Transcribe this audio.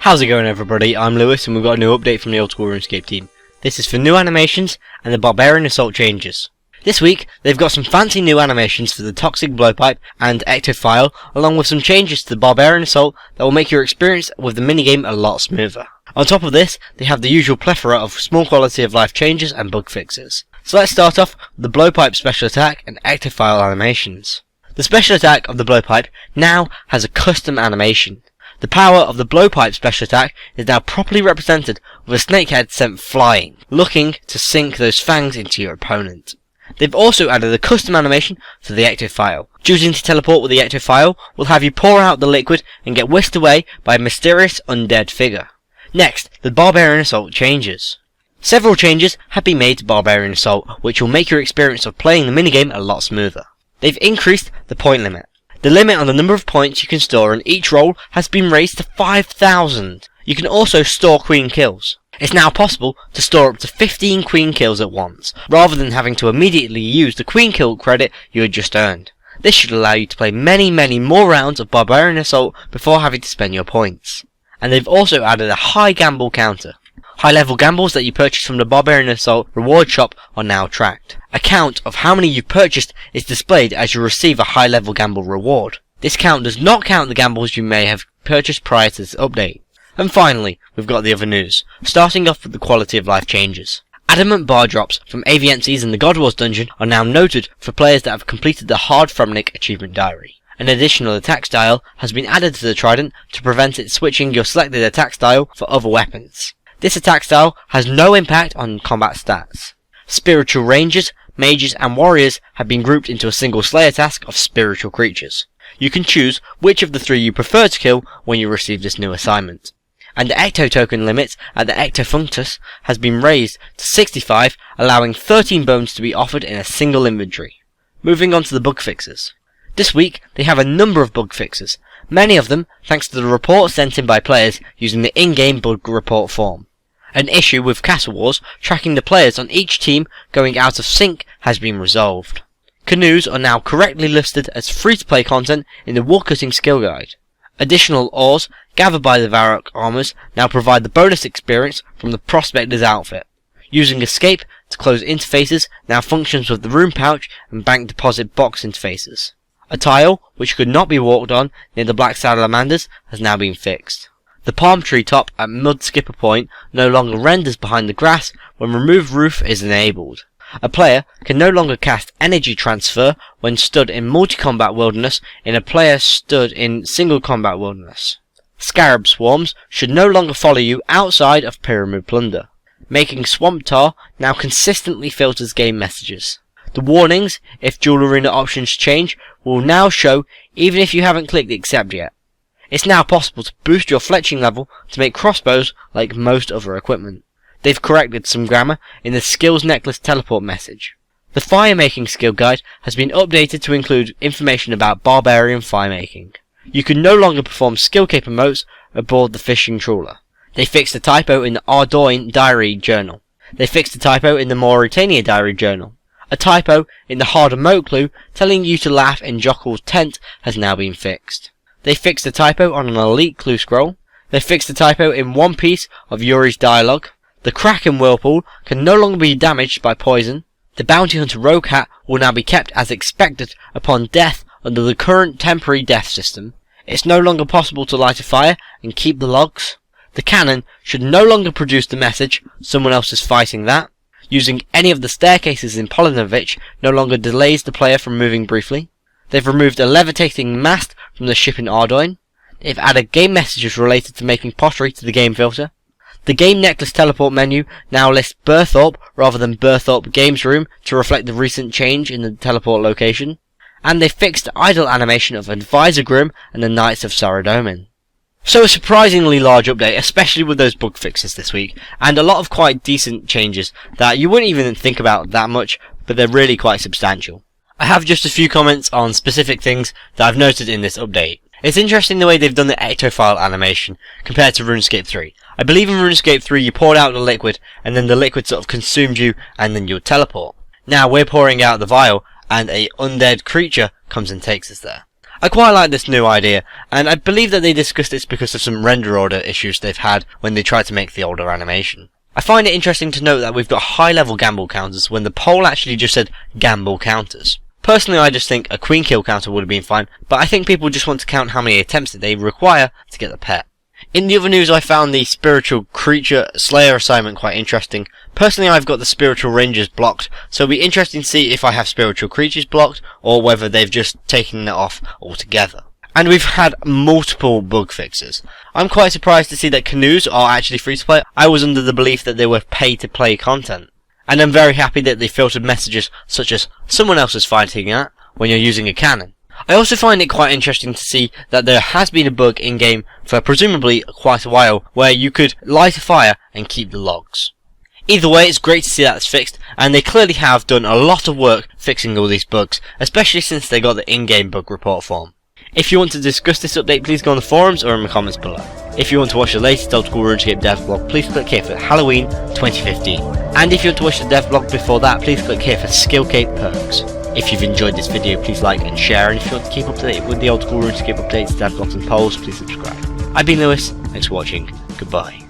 How's it going, everybody? I'm Lewis and we've got a new update from the old school RuneScape team. This is for new animations and the Barbarian assault changes. This week they've got some fancy new animations for the toxic blowpipe and ectophial, along with some changes to the Barbarian assault that will make your experience with the minigame a lot smoother. On top of this, they have the usual plethora of small quality of life changes and bug fixes. So let's start off with the blowpipe special attack and ectophial animations. The special attack of the blowpipe now has a custom animation. The power of the blowpipe special attack is now properly represented with a snake head sent flying, looking to sink those fangs into your opponent. They've also added a custom animation for the ectophial. Choosing to teleport with the ectophial will have you pour out the liquid and get whisked away by a mysterious undead figure. Next, the Barbarian assault changes. Several changes have been made to Barbarian assault, which will make your experience of playing the minigame a lot smoother. They've increased the point limit. The limit on the number of points you can store in each roll has been raised to 5,000. You can also store queen kills. It's now possible to store up to 15 queen kills at once, rather than having to immediately use the queen kill credit you had just earned. This should allow you to play many more rounds of Barbarian Assault before having to spend your points. And they've also added a high gamble counter. High level gambles that you purchase from the Barbarian Assault reward shop are now tracked. A count of how many you've purchased is displayed as you receive a high level gamble reward. This count does not count the gambles you may have purchased prior to this update. And finally, we've got the other news, starting off with the quality of life changes. Adamant bar drops from Aviences in the God Wars dungeon are now noted for players that have completed the Hard Fremnik achievement diary. An additional attack style has been added to the trident to prevent it switching your selected attack style for other weapons. This attack style has no impact on combat stats. Spiritual rangers, mages and warriors have been grouped into a single slayer task of spiritual creatures. You can choose which of the three you prefer to kill when you receive this new assignment. And the ecto token limit at the ectofunctus has been raised to 65, allowing 13 bones to be offered in a single inventory. Moving on to the bug fixes. This week they have a number of bug fixes, many of them thanks to the reports sent in by players using the in-game bug report form. An issue with Castle Wars tracking the players on each team going out of sync has been resolved. Canoes are now correctly listed as free-to-play content in the woodcutting skill guide. Additional ores gathered by the Varrock armors now provide the bonus experience from the Prospector's outfit. Using Escape to close interfaces now functions with the Rune Pouch and Bank Deposit box interfaces. A tile, which could not be walked on near the Black Salamanders, has now been fixed. The palm tree top at Mud Skipper Point no longer renders behind the grass when Remove Roof is enabled. A player can no longer cast Energy Transfer when stood in multi-combat wilderness in a player stood in single combat wilderness. Scarab swarms should no longer follow you outside of Pyramid Plunder. Making Swamp Tar now consistently filters game messages. The warnings, if dual arena options change, will now show even if you haven't clicked accept yet. It's now possible to boost your fletching level to make crossbows like most other equipment. They've corrected some grammar in the Skills Necklace teleport message. The firemaking skill guide has been updated to include information about Barbarian firemaking. You can no longer perform skill cape emotes aboard the fishing trawler. They fixed a typo in the Ardoin diary journal. They fixed a typo in the Mauritania diary journal. A typo in the hard emote clue telling you to laugh in Jockal's tent has now been fixed. They fixed a typo on an elite clue scroll. They fixed a typo in one piece of Yuri's dialogue. The Kraken Whirlpool can no longer be damaged by poison. The Bounty Hunter Rogue Hat will now be kept as expected upon death under the current temporary death system. It's no longer possible to light a fire and keep the logs. The cannon should no longer produce the message, someone else is fighting that. Using any of the staircases in Polinovich no longer delays the player from moving briefly. They've removed a levitating mast from the ship in Ardoin. They've added game messages related to making pottery to the game filter. The Game Necklace teleport menu now lists Burthorpe rather than Burthorpe Games Room to reflect the recent change in the teleport location. And they fixed the idle animation of Advisor Grim and the Knights of Saradomin. So a surprisingly large update, especially with those bug fixes this week, and a lot of quite decent changes that you wouldn't even think about that much, but they're really quite substantial. I have just a few comments on specific things that I've noted in this update. It's interesting the way they've done the ectophile animation compared to RuneScape 3. I believe in RuneScape 3 you poured out the liquid and then the liquid sort of consumed you and then you would teleport. Now we're pouring out the vial and a undead creature comes and takes us there. I quite like this new idea, and I believe that they discussed this because of some render order issues they've had when they tried to make the older animation. I find it interesting to note that we've got high level gamble counters when the poll actually just said gamble counters. Personally, I just think a queen kill counter would have been fine, but I think people just want to count how many attempts that they require to get the pet. In the other news, I found the spiritual creature slayer assignment quite interesting. Personally, I've got the spiritual rangers blocked, so it'll be interesting to see if I have spiritual creatures blocked, or whether they've just taken it off altogether. And we've had multiple bug fixes. I'm quite surprised to see that canoes are actually free to play. I was under the belief that they were pay to play content. And I'm very happy that they filtered messages such as someone else is fighting at when you're using a cannon. I also find it quite interesting to see that there has been a bug in game for presumably quite a while where you could light a fire and keep the logs. Either way, it's great to see that it's fixed, and they clearly have done a lot of work fixing all these bugs, especially since they got the in-game bug report form. If you want to discuss this update, please go on the forums or in the comments below. If you want to watch the latest old school RuneScape dev vlog, please click here for Halloween 2015. And if you want to watch the dev vlog before that, please click here for Skillcape perks. If you've enjoyed this video, please like and share, and if you want to keep up to date with the old school RuneScape updates, dev vlogs and polls, please subscribe. I've been Lewis, thanks for watching, goodbye.